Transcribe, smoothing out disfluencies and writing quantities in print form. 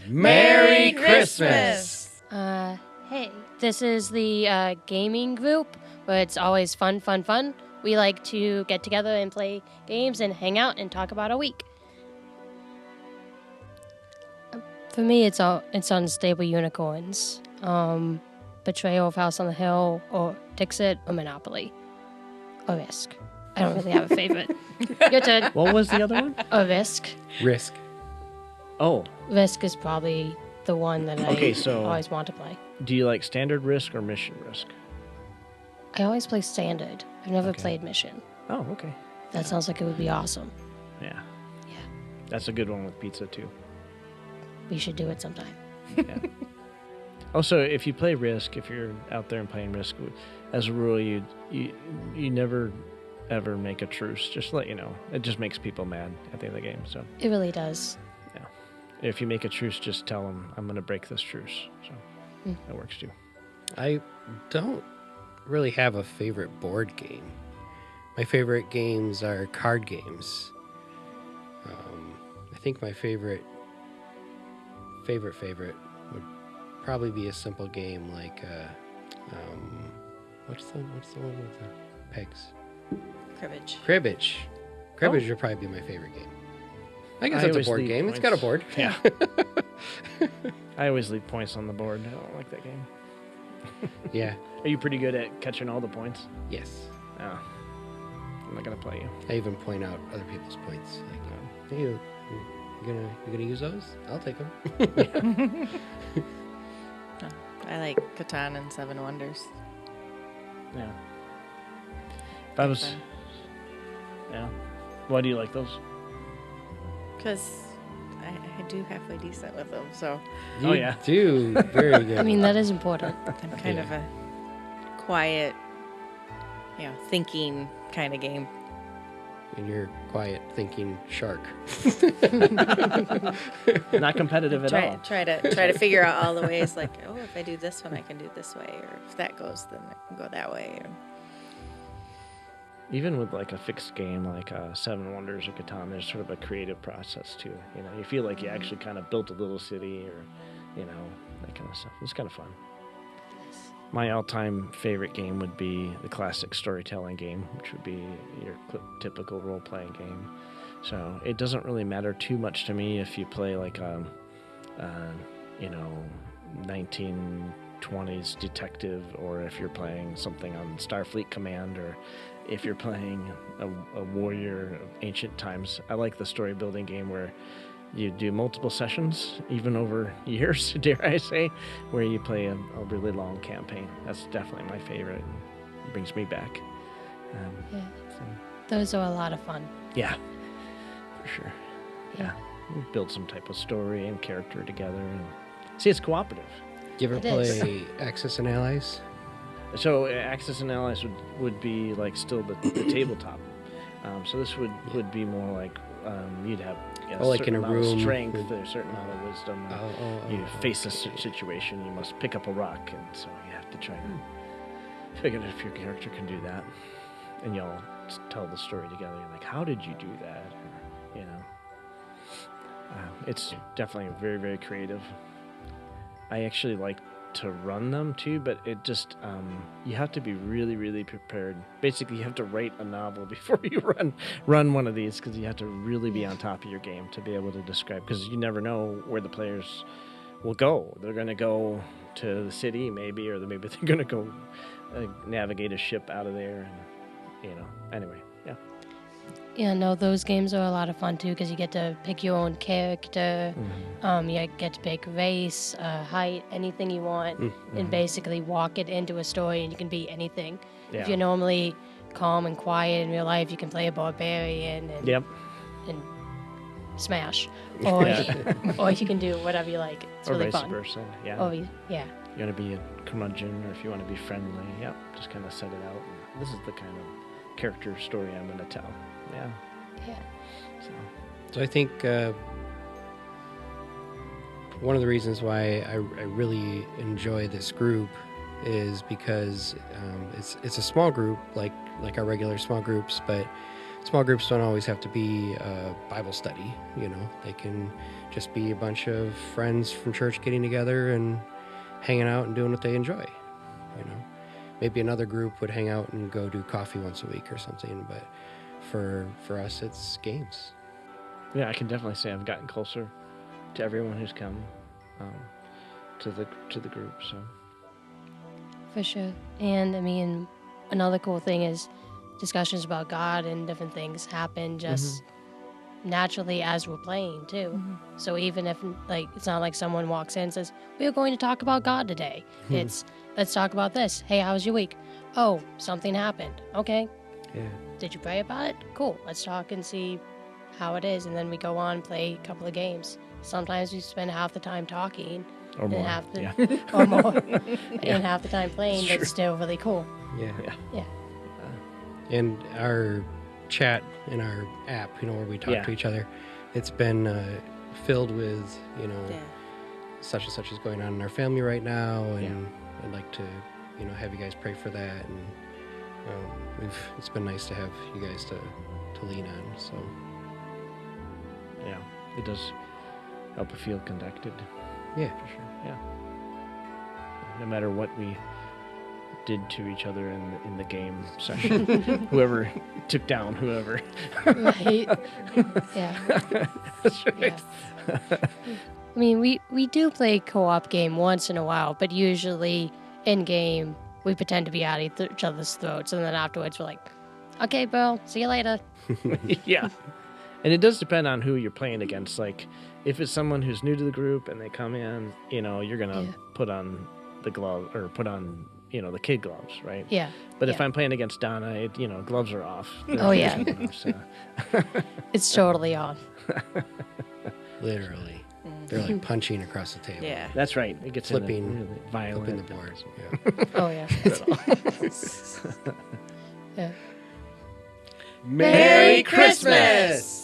Merry Christmas! Hey, this is the gaming group where it's always fun. We like to get together and play games and hang out and talk about our week. For me, it's Unstable Unicorns, Betrayal of House on the Hill, or Dixit, or Monopoly, or Risk. I don't really have a favorite. Your turn. What was the other one? Or Risk. Risk. Oh. Risk is probably the one that I always want to play. Do you like standard Risk or mission Risk? I always play standard. I've never played mission. Oh, okay. That sounds like it would be awesome. Yeah. Yeah. That's a good one with pizza, too. We should do it sometime. Yeah. Also, if you play Risk, if you're out there and playing Risk, as a rule, you never ever make a truce. Just to let you know, it just makes people mad at the end of the game. So it really does. Yeah. If you make a truce, just tell them I'm going to break this truce. So that works too. I don't really have a favorite board game. My favorite games are card games. I think my favorite would probably be a simple game like what's the one with the pegs? Cribbage. Cribbage would probably be my favorite game. I guess that's a board game. Points. It's got a board. Yeah. I always leave points on the board. I don't like that game. Yeah. Are you pretty good at catching all the points? Yes. Oh. I'm not gonna play you. I even point out other people's points. Like, hey, you gonna use those? I'll take them. I like Catan and Seven Wonders. Yeah. If I was. Yeah. Why do you like those? Because I do halfway decent with them, so. You do. Very good. I mean, that is important. I'm kind of a quiet, thinking kind of game. And you're quiet, thinking shark. Not competitive at all. Try to figure out all the ways, like, if I do this one, I can do it this way, or if that goes, then I can go that way. Even with like a fixed game like Seven Wonders or Catan, there's sort of a creative process too. You feel like you actually kind of built a little city, or that kind of stuff. It's kind of fun. My all-time favorite game would be the classic storytelling game, which would be your typical role-playing game. So it doesn't really matter too much to me if you play like 1920s detective, or if you're playing something on Starfleet Command, or if you're playing a warrior of ancient times. I like the story-building game where you do multiple sessions, even over years, dare I say, where you play a really long campaign. That's definitely my favorite. It brings me back. Those are a lot of fun. Yeah, for sure. Yeah. We build some type of story and character together. And see, it's cooperative. You ever play Axis and Allies? So Axis and Allies would be like still the tabletop. So this would be more like you'd have a certain amount of strength, a certain amount of wisdom. You face a situation, you must pick up a rock, and so you have to try to figure out if your character can do that. And y'all tell the story together. You're like, how did you do that? It's definitely very, very creative. I actually like to run them too, but it just you have to be really, really prepared. Basically, you have to write a novel before you run one of these, because you have to really be on top of your game to be able to describe, because you never know where the players will go. They're going to go to the city maybe, or maybe they're going to go navigate a ship out of there, and anyway. Yeah, no, those games are a lot of fun too, because you get to pick your own character. You get to pick race, height, anything you want, and basically walk it into a story, and you can be anything. Yeah. If you're normally calm and quiet in real life, you can play a barbarian and smash, or or you can do whatever you like. It's really fun. Or vice versa. Yeah. Oh, yeah. You want to be a curmudgeon, or if you want to be friendly, just kind of set it out. This is the kind of character story I'm going to tell. Yeah. So I think one of the reasons why I really enjoy this group is because it's a small group, like our regular small groups, but small groups don't always have to be a Bible study, you know. They can just be a bunch of friends from church getting together and hanging out and doing what they enjoy, you know. Maybe another group would hang out and go do coffee once a week or something, but for us, it's games. Yeah, I can definitely say I've gotten closer to everyone who's come to the group. So For sure. And I mean, another cool thing is discussions about God and different things happen just naturally as we're playing too. So even if like it's not like someone walks in and says, "We're going to talk about God today." It's let's talk about this. Hey, how was your week? Oh, something happened. Okay. Yeah. Did you pray about it? Cool. Let's talk and see how it is, and then we go on and play a couple of games. Sometimes we spend half the time talking, or more, or more, and half the time playing. But still really cool. Yeah. And our chat in our app, you know, where we talk to each other, it's been filled with, you know, such and such is going on in our family right now, and I'd like to, you know, have you guys pray for that, and it's been nice to have you guys to lean on. So yeah, it does help you feel connected. Yeah, for sure. Yeah, no matter what we did to each other in the game session, whoever took down whoever. Right. Yeah. That's right. Yeah. I mean, we do play a co-op game once in a while, but usually in game we pretend to be at each other's throats, and then afterwards we're like, "Okay, bro, see you later." Yeah. And it does depend on who you're playing against. Like, if it's someone who's new to the group and they come in, you know, you're gonna put on the glove or put on, you know, the kid gloves, right? Yeah. But if I'm playing against Donna, you know, gloves are off. Oh yeah. So. It's totally on. Literally. They're like punching across the table. Yeah. That's right. It gets flipping, really violent. flipping the board. Yeah. Oh yeah. Yeah. Merry Christmas!